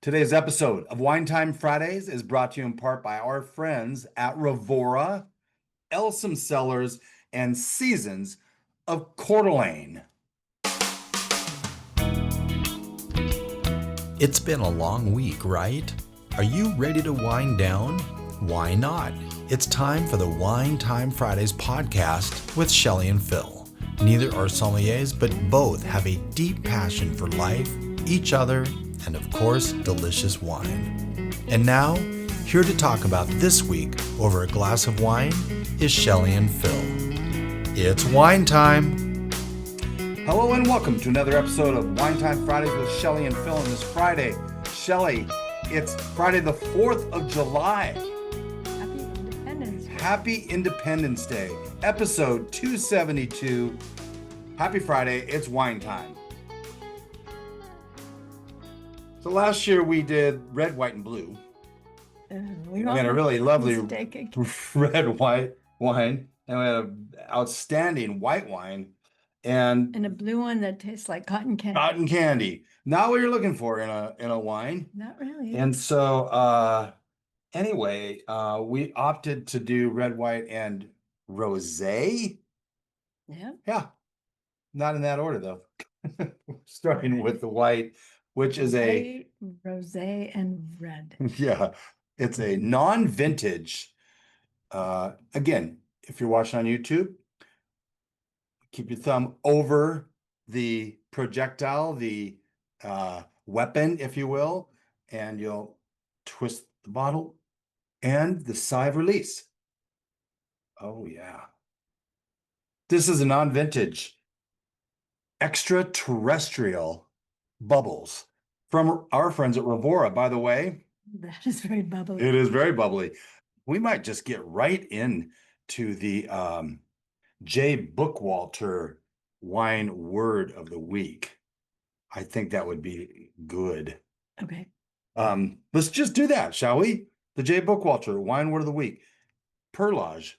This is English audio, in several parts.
Today's episode of Wine Time Fridays is brought to you in part by our friends at Revora, Elsum Cellars, and Seasons of Coeur d'Alene. It's been a long week, right? Are you ready to wind down? Why not? It's time for the Wine Time Fridays podcast with Shelley and Phil. Neither are sommeliers, but both have a deep passion for life, each other, and of course, delicious wine. And now, here to talk about this week over a glass of wine is Shelley and Phil. It's wine time. Hello and welcome to another episode of Wine Time Fridays with Shelley and Phil. And this Friday, Shelley, it's Friday the 4th of July. Happy Independence Day. Happy Independence Day, episode 272. Happy Friday, it's wine time. So last year we did red, white, and blue. We had a really lovely mistaken. red, white wine, and we had an outstanding white wine and And a blue one that tastes like cotton candy. cotton candy. Not what you're looking for in a wine. Not really. And so anyway, we opted to do red, white, and rosé. Yeah. Yeah. Not in that order though. Starting with the white, which is a rosé and red. yeah, it's a non-vintage. Again, if you're watching on YouTube, keep your thumb over the projectile, the weapon, if you will, and you'll twist the bottle and the sigh of release. Oh, yeah. This is a non-vintage Extra Terrestrial Bubbles from our friends at Revora. By the way, That is very bubbly. it is very bubbly. We might just get right into the J. Bookwalter wine word of the week. I think that would be good. Okay. Let's just do that, shall we? The J. Bookwalter wine word of the week. Perlage.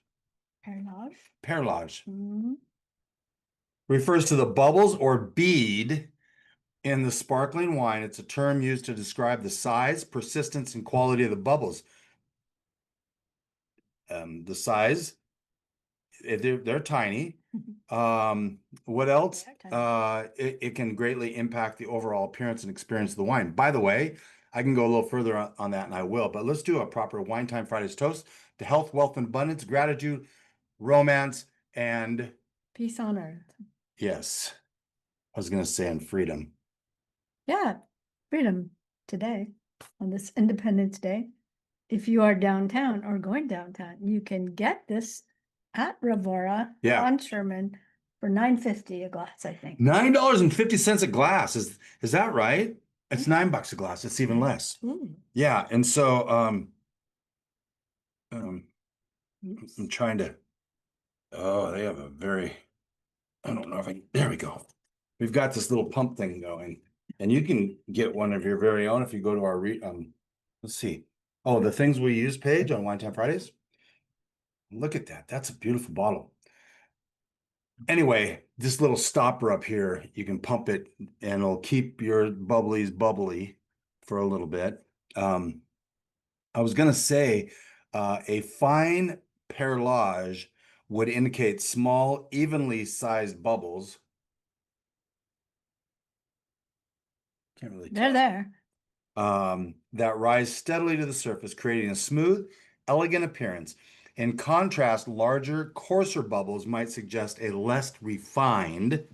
Perlage. Perlage Mhm. refers to the bubbles or bead in the sparkling wine. It's a term used to describe the size, persistence, and quality of the bubbles. The size, they're tiny. What else? They're tiny. It can greatly impact the overall appearance and experience of the wine. By the way, I can go a little further on that, and I will, but let's do a proper Wine Time Fridays toast to health, wealth, and abundance, gratitude, romance, and Peace on earth. yes, I was going to say, and freedom. Yeah. Freedom today on this Independence Day. If you are downtown or going downtown, you can get this at Revora on Sherman for $9.50 a glass, I think. $9.50 a glass. Is that right? It's $9 a glass. It's even less. Ooh. Yeah. And so Oops. I'm trying to, they have a very, I don't know if there we go. We've got this little pump thing going, and you can get one of your very own if you go to our, let's see. Oh, the things we use page on Wine Time Fridays. Look at that. That's a beautiful bottle. Anyway, this little stopper up here, you can pump it and it'll keep your bubblies bubbly for a little bit. I was going to say a fine perlage would indicate small, evenly sized bubbles. Can't really tell. They're there. That rise steadily to the surface, creating a smooth, elegant appearance. In contrast, larger, coarser bubbles might suggest a less refined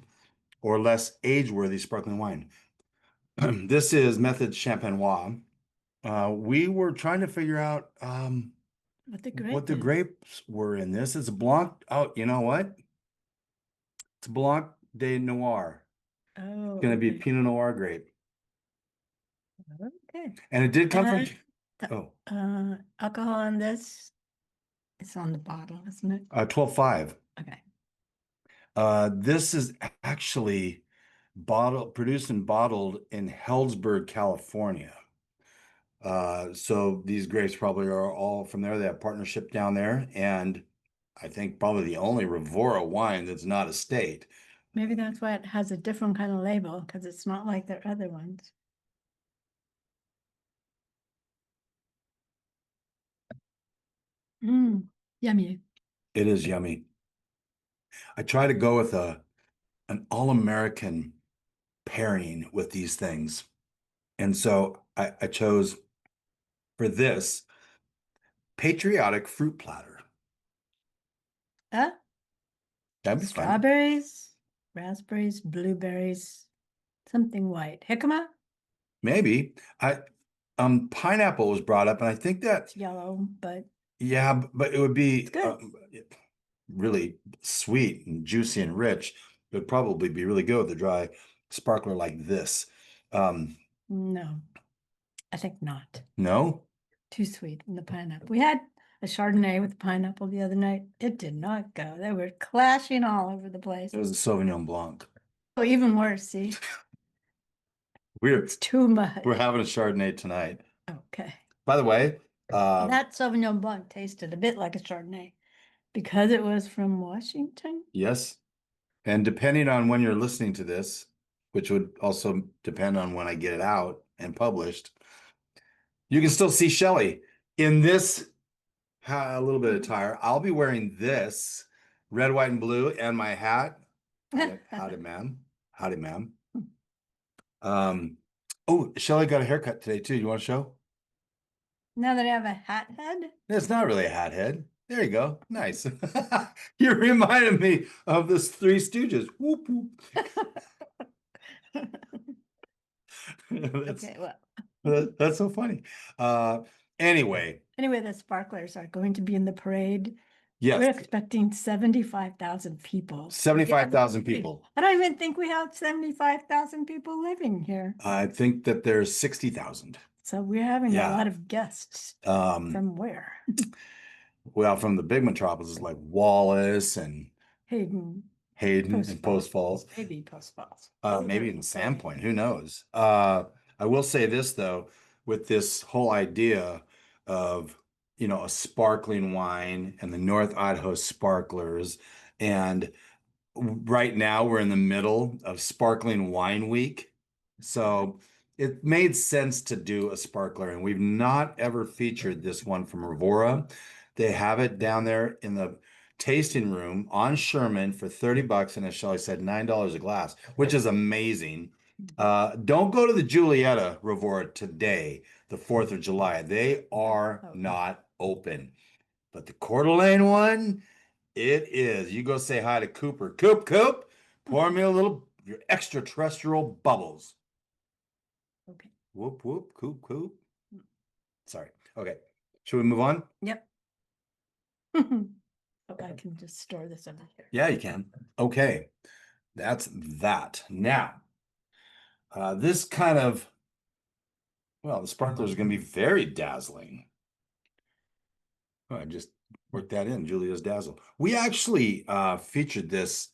or less age-worthy sparkling wine. This is Method Champenois. We were trying to figure out what the grapes were in this. It's a Blanc. Oh, you know what? It's Blanc de Noir. Oh, It's going to be Pinot Noir grape. Okay. And it did come from alcohol on this. It's on the bottle, isn't it? 12.5. Okay. This is actually produced and bottled in Healdsburg, California. So these grapes probably are all from there. They have partnership down there, and I think probably the only Revora wine that's not a state. Maybe that's why it has a different kind of label, because it's not like their other ones. Yummy. It is yummy. I try to go with an all-American pairing with these things. And so I chose for this patriotic fruit platter. Uh, That'd be fun. Strawberries, raspberries, blueberries, something white. Jicama? Maybe. Pineapple was brought up, and I think that It's yellow, but yeah, but it would be it's good. really sweet and juicy and rich. It would probably be really good with a dry sparkler like this. No, I think not. No? Too sweet in the pineapple. We had a Chardonnay with pineapple the other night. It did not go. They were clashing all over the place. It was a Sauvignon Blanc. Oh, even worse, see? It's too much. We're having a Chardonnay tonight. Okay. By the way, That Sauvignon Blanc tasted a bit like a Chardonnay because it was from Washington. yes. And depending on when you're listening to this, which would also depend on when I get it out and published, you can still see Shelly in this a little bit of attire. I'll be wearing this red, white, and blue and my hat. Howdy, ma'am. Howdy, ma'am. Oh, Shelly got a haircut today too. You want to show? Now that I have a hat head? It's not really a hat head. There you go. Nice. You reminded me of this Three Stooges. Whoop, whoop. Okay, well. That's so funny. Anyway, the sparklers are going to be in the parade. yes, We're expecting 75,000 people. 75,000 people. I don't even think we have 75,000 people living here. I think that there's 60,000. So we're having Yeah. a lot of guests. From where? Well, from the big metropolises like Wallace and Hayden, and Post Falls. maybe Post Falls. Maybe in Sandpoint, who knows? I will say this though, with this whole idea of, a sparkling wine and the North Idaho Sparklers, and right now we're in the middle of Sparkling Wine Week. So it made sense to do a sparkler, and we've not ever featured this one from Revora. They have it down there in the tasting room on Sherman for 30 bucks, and as Shelly said, $9 a glass, which is amazing. Don't go to the Julietta Revora today, the 4th of July. They are not open. But the Coeur d'Alene one, it is. You go say hi to Cooper. Coop, pour me a little your extra terrestrial bubbles. Okay. Whoop, whoop, Coop. Sorry. Okay. Should we move on? Yep. Oh, I can just store this over here. Yeah, you can. Okay. That's that. Now, this kind of, the sparklers are going to be very dazzling. Oh, I just worked that in, Julia's Dazzle. We actually featured this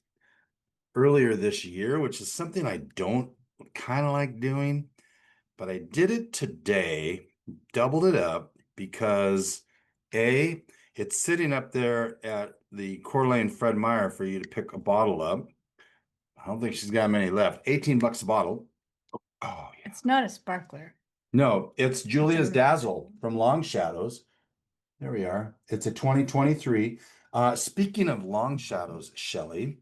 earlier this year, which is something I don't kind of like doing, but I did it today, doubled it up because it's sitting up there at the Coeur d'Alene Fred Meyer for you to pick a bottle up. I don't think she's got many left. 18 bucks a bottle. Oh, yeah. It's not a sparkler. No, it's Julia's Dazzle from Long Shadows. There we are. It's a 2023. Speaking of Long Shadows, Shelly.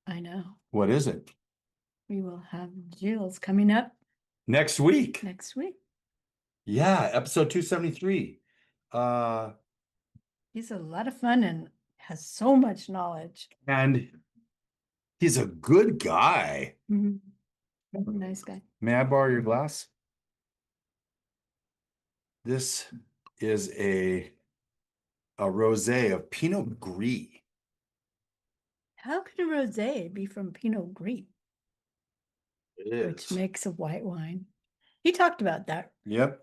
I know. What is it? We will have Jill's coming up next week. Yeah, episode 273. He's a lot of fun and has so much knowledge. And he's a good guy. Nice guy. May I borrow your glass? This is a rosé of Pinot Gris. How could a rosé be from Pinot Gris? It is. Which makes a white wine. He talked about that. Yep.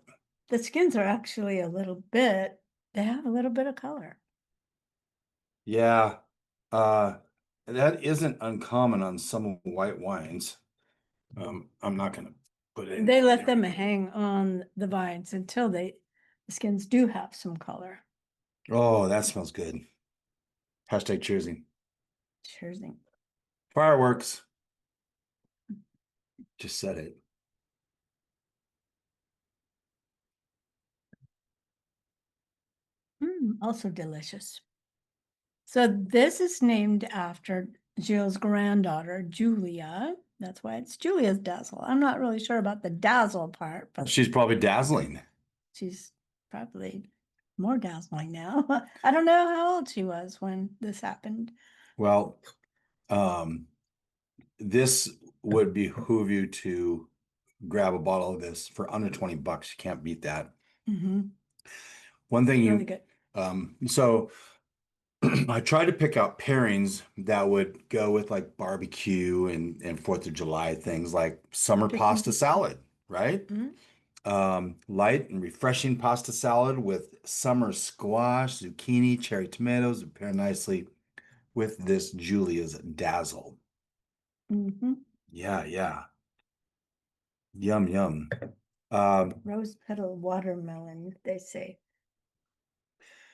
The skins are actually they have a little bit of color. Yeah. That isn't uncommon on some white wines. I'm not going to put it in. They let them hang on the vines until the skins do have some color. Oh, that smells good. Hashtag cheersing. Cheersing. Fireworks. Just said it. Also delicious. So this is named after Jill's granddaughter, Julia. That's why it's Julia's Dazzle. I'm not really sure about the Dazzle part, but She's probably dazzling. she's probably more dazzling now. I don't know how old she was when this happened. Well, this would behoove you to grab a bottle of this for under 20 bucks. You can't beat that. One thing Really good. So I tried to pick out pairings that would go with like barbecue and 4th of July things like summer pasta salad, right? Light and refreshing pasta salad with summer squash, zucchini, cherry tomatoes would pair nicely with this Julia's Dazzle. Yeah. Yum, yum. Rose petal watermelon, they say.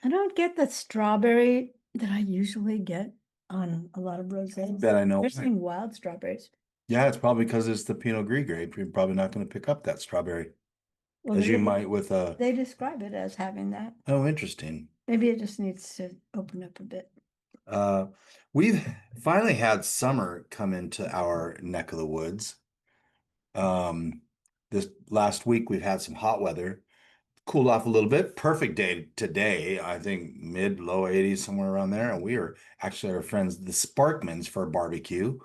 I don't get the strawberry that I usually get on a lot of rosés. Bet I know. They're saying wild strawberries. Yeah, it's probably because it's the Pinot Gris grape. You're probably not going to pick up that strawberry Well, as you might with a. They describe it as having that. Oh, interesting. Maybe it just needs to open up a bit. We've finally had summer come into our neck of the woods. This last week we've had some hot weather, cooled off a little bit. Perfect day today, I think mid-low 80s, somewhere around there. And we are actually our friends, the Sparkmans, for a barbecue.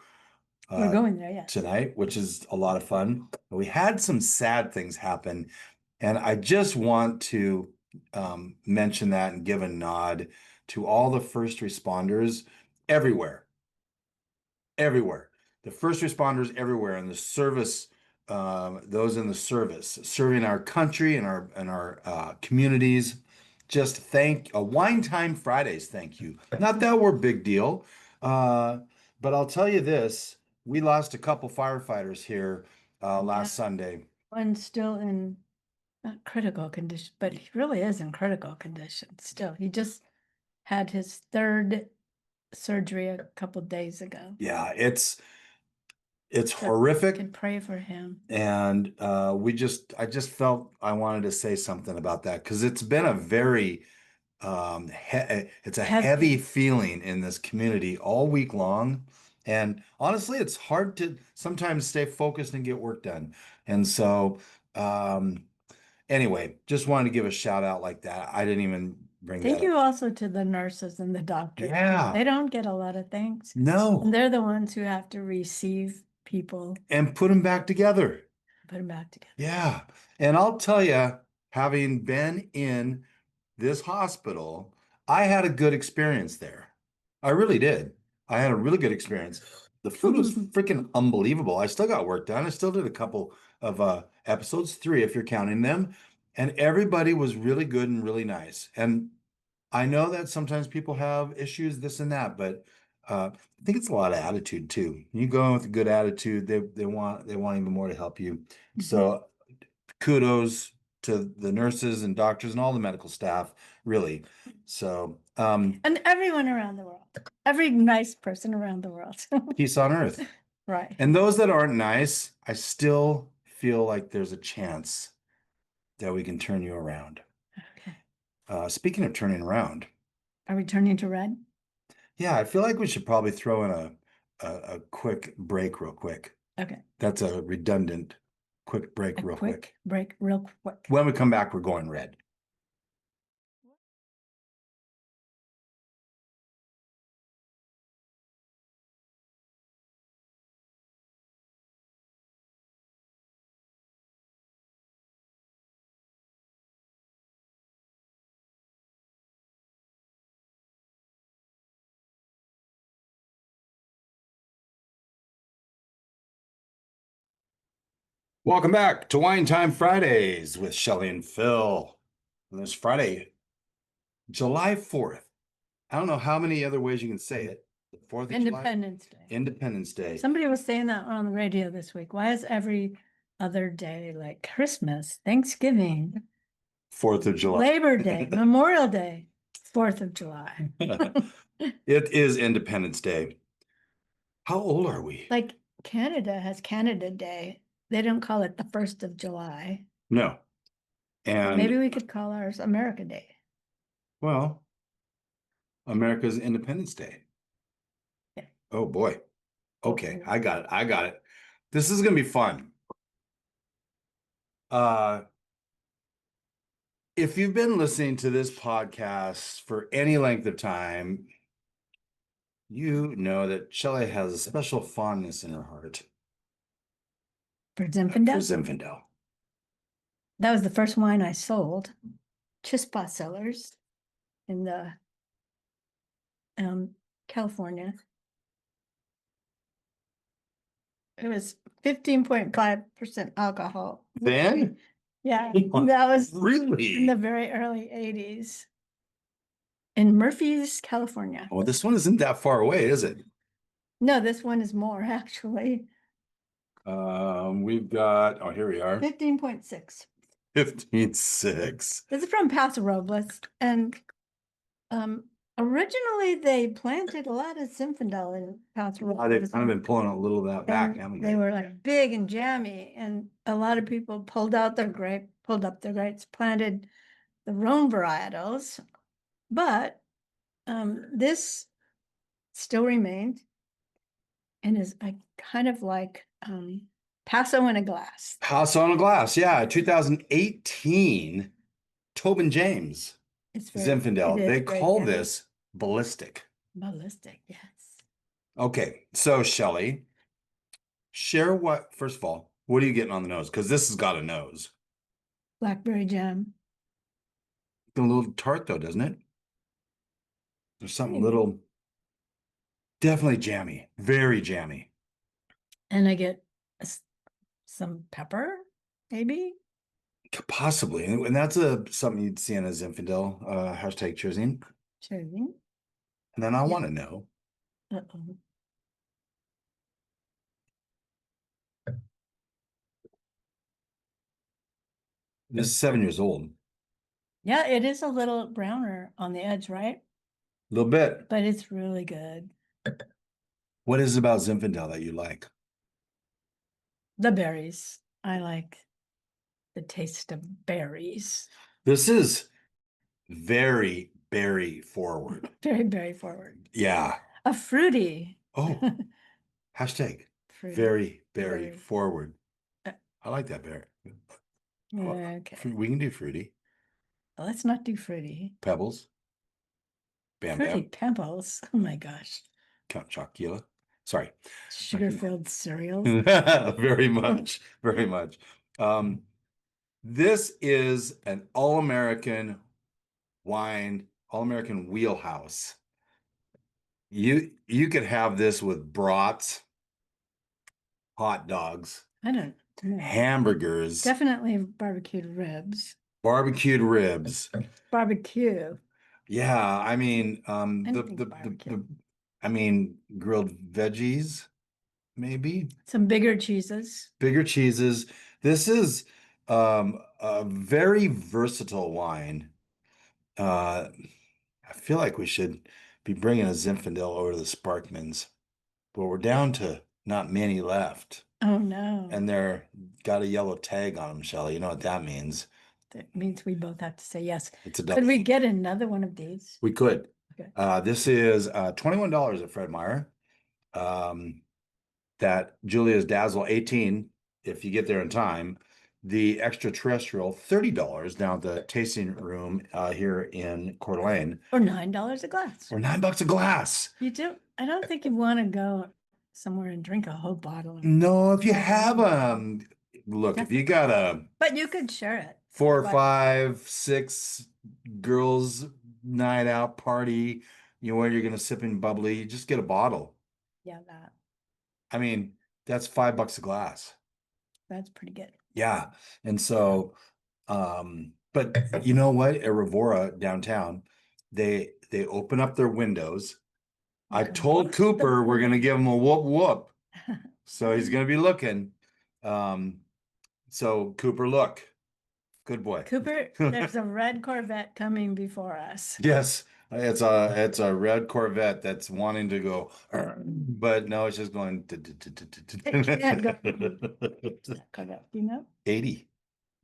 We're going there, yes. Tonight, which is a lot of fun. We had some sad things happen, and I just want to mention that and give a nod to all the first responders everywhere. The first responders everywhere in the service, those in the service, serving our country and our communities. Just Wine Time Fridays, thank you. Not that we're a big deal, but I'll tell you this. We lost a couple firefighters here last Sunday. One's still in not critical condition, but he really is in critical condition still. He just had his 3rd surgery a couple days ago. Yeah, it's horrific. Can pray for him. And I just felt I wanted to say something about that because it's been a very it's a heavy feeling in this community all week long. And honestly, it's hard to sometimes stay focused and get work done. And so, anyway, just wanted to give a shout out like that. I didn't even bring that up. Thank you also to the nurses and the doctors. Yeah. They don't get a lot of thanks. No. And they're the ones who have to receive people. And put them back together. Yeah. And I'll tell you, having been in this hospital, I had a good experience there. I really did. I had a really good experience. The food was freaking unbelievable. I still got work done. I still did a couple of episodes, 3 if you're counting them. And everybody was really good and really nice. And I know that sometimes people have issues, this and that, but I think it's a lot of attitude too. You go in with a good attitude, they want even more to help you. So kudos to the nurses and doctors and all the medical staff, really. So and everyone around the world, every nice person around the world. Peace on earth. Right. And those that aren't nice, I still feel like there's a chance that we can turn you around. Okay. Speaking of turning around. Are we turning to red? Yeah, I feel like we should probably throw in a quick break real quick. Okay. That's a redundant quick break real quick. Break real quick. When we come back, we're going red. Welcome back to Wine Time Fridays with Shelly and Phil. And this Friday, July 4th. I don't know how many other ways you can say it. The 4th of Independence July. Day. Independence Day. Somebody was saying that on the radio this week. Why is every other day like Christmas, Thanksgiving, 4th of July, Labor Day, Memorial Day, 4th of July? It is Independence Day. How old are we? Like Canada has Canada Day. They don't call it the 1st of July. No. And maybe we could call ours America Day. Well, America's Independence Day. Yeah. Oh boy. Okay, I got it. I got it. This is gonna be fun. If you've been listening to this podcast for any length of time, you know that Shelley has a special fondness in her heart For for Zinfandel? Zinfandel. That was the first wine I sold. Chispa Cellars in the California. It was 15.5% alcohol. Then? Yeah, that was in Really? the very early 80s in Murphy's, California. Well, this one isn't that far away, is it? No, this one is more actually. We've got, oh, here we are. 15.6. 15.6. This is from Paso Robles. And originally they planted a lot of Zinfandel in Paso Robles. They've kind of been pulling a little of that back, And haven't they were like big and jammy, and a lot of people pulled up their grapes, planted the Rhone varietals, but this still remained and is a kind of like Paso in a glass. House on a Glass, yeah, 2018 Tobin James It's Zinfandel. They very call jammy. this ballistic. Ballistic, yes. Okay, so Shelley, share what, first of all, what are you getting on the nose? Because this has got a nose. Blackberry jam. A little tart though, doesn't it? There's something a Maybe. little, definitely jammy, very jammy. And I get some pepper, maybe. Possibly, and that's something you'd see in a Zinfandel hashtag choosing. Choosing. And then I Yeah. want to know, Uh-oh. this is 7 years old. Yeah, it is a little browner on the edge, right? A little bit. But it's really good. What is it about Zinfandel that you like? The berries. I like the taste of berries. This is very berry forward. Very berry forward. Yeah. A fruity. Oh, hashtag Fruity. very berry Berry. forward. Uh, I like that berry. Okay. We can do fruity. Let's not do fruity. Pebbles. Bam Fruity bam. pebbles. Oh my gosh. Count Chocula. Sorry. Sugar-filled cereals. Very much. Very much. This is an all-American wine, all-American wheelhouse. You could have this with brats, hot dogs, I don't know. hamburgers, Definitely barbecued ribs. barbecued ribs. Barbecue. Yeah, I mean, Anything barbecue. I mean, grilled veggies, maybe Some bigger cheeses. bigger cheeses. This is a very versatile wine. I feel like we should be bringing a Zinfandel over to the Sparkmans, but we're down to not many left. Oh no. And they're got a yellow tag on them, Shelley. You know what that means? That means we both have to say yes. It's a Could double. we get another one of these? We could. Okay. This is $21 at Fred Meyer. That Julia's Dazzle 18, if you get there in time. The Extra Terrestrial $30 down at the tasting room here in Coeur d'Alene. Or $9 a glass. Or $9 a glass. You do. I don't think you want to go somewhere and drink a whole bottle. No, if you have look, if you got a But you could share it. 4 or But- 5, 6 girls night out party, you know where you're gonna sip in bubbly, you just get a bottle. Yeah, that. I mean, that's $5 a glass. That's pretty good. Yeah. And so, but you know what? At Revora downtown, they open up their windows. I Okay. told Cooper we're gonna give him a whoop whoop. So he's gonna be looking. So Cooper, look. Good boy. Cooper, there's a red Corvette coming before us. Yes, it's a red Corvette that's wanting to go, but no, it's just going. can't go. Corvette, do you know? 80,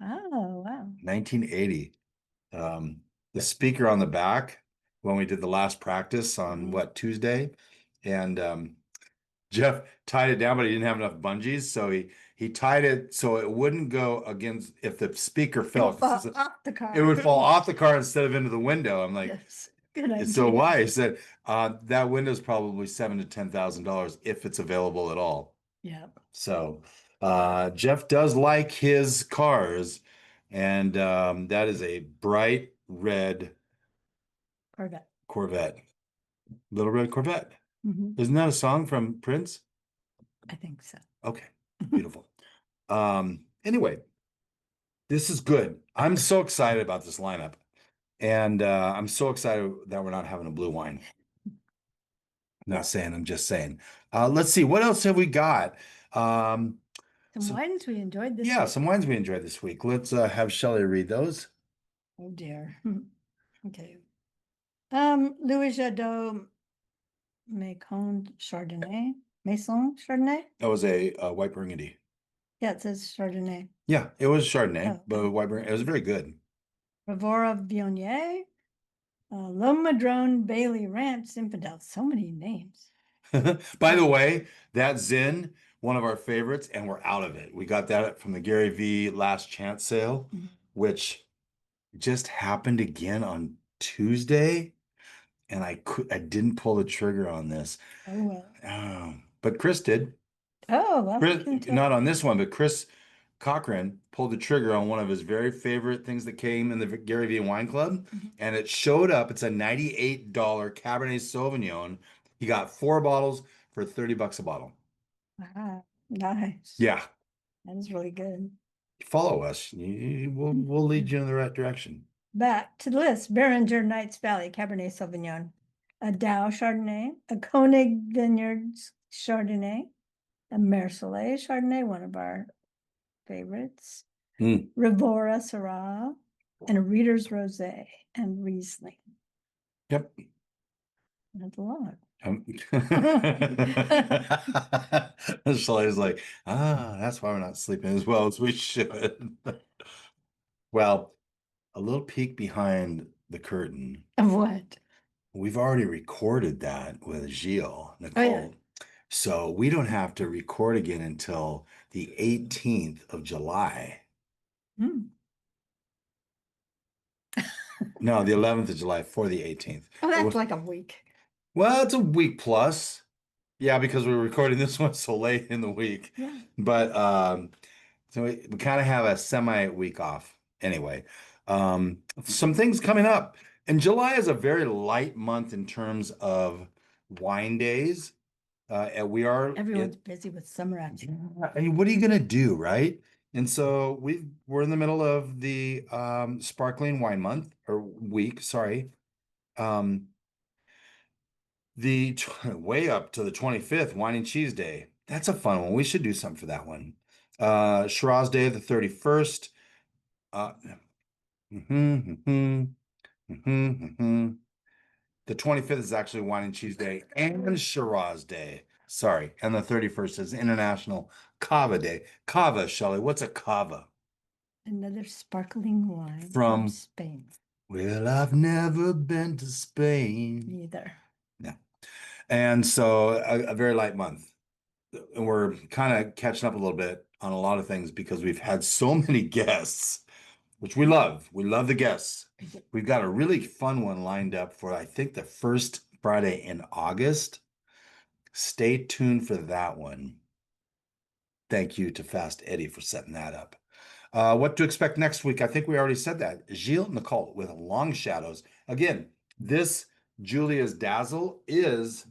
Oh, wow. 1980. The speaker on the back when we did the last practice on Tuesday, and Jeff tied it down, but he didn't have enough bungees, so he tied it so it wouldn't go against if the speaker fell. It'll fall off the car. It would fall off the car instead of into the window. I'm like, Yes, good idea. so why? He said that window's probably $7,000 to $10,000 if it's available at all. Yeah. So Jeff does like his cars, and that is a bright red Corvette. Little Red Corvette. Mhm. Isn't that a song from Prince? I think so. Okay, beautiful. Anyway, this is good. I'm so excited about this lineup, and I'm so excited that we're not having a blue wine. Not saying, I'm just saying. Let's see, what else have we got? Some wines we enjoyed this week. Yeah, some wines we enjoyed this week. Let's have Shelley read those. Oh dear. Okay. Louis Jadot Maison Chardonnay. That was a white Burgundy. Yeah, it says Chardonnay. Yeah, it was Chardonnay, Oh, but white Burgundy. It was very good. Ravora Viognier. L'Homme Madrone Bailey Ranch Zinfandel. So many names. By the way, that Zin, one of our favorites, and we're out of it. We got that from the Gary V last chance sale, which just happened again on Tuesday, and I didn't pull the trigger on this. Oh well. But Chris did. Oh well. Chris, not on this one, but Chris Cochran pulled the trigger on one of his very favorite things that came in the Gary V Wine Club, and it showed up. It's a $98 Cabernet Sauvignon. He got 4 bottles for $30 a bottle. Wow, nice. Yeah, that is really good. Follow us. We'll lead you in the right direction. Back to the list: Beringer Knights Valley Cabernet Sauvignon, a Dow Chardonnay, a Koenig Vineyards Chardonnay, a Mercelet Chardonnay, one of our favorites, Rivora Syrah, and a Reader's Rosé and Riesling. Yep. That's a lot. Shelley's like, that's why we're not sleeping as well as we should. Well, a little peek behind the curtain. Of what? We've already recorded that with Nicole. Oh, yeah. So we don't have to record again until the 18th of July. No, the 11th of July for the 18th. Oh, that's like a week. Well, it's a week plus. Yeah, because we're recording this one so late in the week. Yeah. But so we kind of have a semi-week off. Anyway, some things coming up. And July is a very light month in terms of wine days. And everyone's busy with summer activity. I mean, what are you gonna do, right? And so we're in the middle of the sparkling wine month or week, sorry. The way up to the 25th, Wine and Cheese Day. That's a fun one. We should do something for that one. Shiraz Day, the 31st. The 25th is actually Wine and Cheese Day and Shiraz Day. Sorry. And the 31st is International Cava Day. Cava, Shelley. What's a cava? Another sparkling wine from Spain. Well, I've never been to Spain. Neither. No. And so a very light month. And we're kind of catching up a little bit on a lot of things because we've had so many guests, which we love. We love the guests. We've got a really fun one lined up for, I think, the first Friday in August. Stay tuned for that one. Thank you to Fast Eddie for setting that up. What to expect next week? I think we already said that. Gilles Nicole with Long Shadows. Again, this Julia's Dazzle is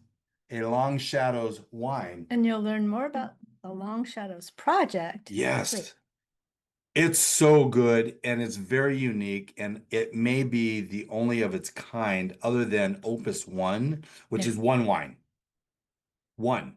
a Long Shadows wine. And you'll learn more about the Long Shadows project. Yes. It's so good and it's very unique, and it may be the only of its kind other than Opus 1, which is one wine. One.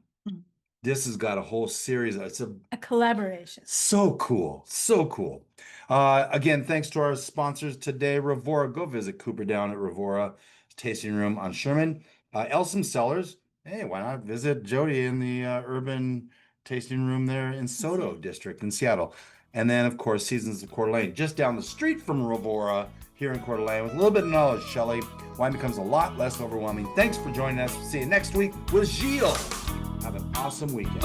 This has got a whole series. It's a collaboration. So cool. So cool. Again, thanks to our sponsors today, Rivora. Go visit Cooper down at Rivora Tasting Room on Sherman. Elsom Cellars. Hey, why not visit Jody in the urban tasting room there in Soto District in Seattle. And then, of course, Seasons of Coeur d'Alene, just down the street from Rivora here in Coeur d'Alene. With a little bit of knowledge, Shelley, wine becomes a lot less overwhelming. Thanks for joining us. See you next week with Gilles. Have an awesome weekend.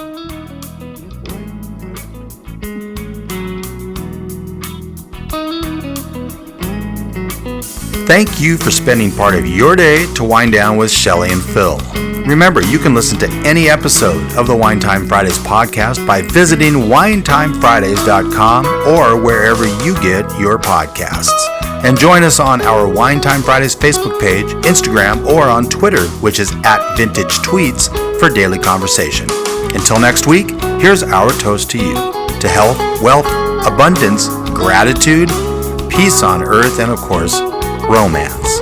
Thank you for spending part of your day to wind down with Shelley and Phil. Remember, you can listen to any episode of the Wine Time Fridays podcast by visiting winetimefridays.com or wherever you get your podcasts. And join us on our Wine Time Fridays Facebook page, Instagram, or on Twitter, which is @VintageTweets, for daily conversation. Until next week, here's our toast to you. To health, wealth, abundance, gratitude, peace on earth, and of course, romance.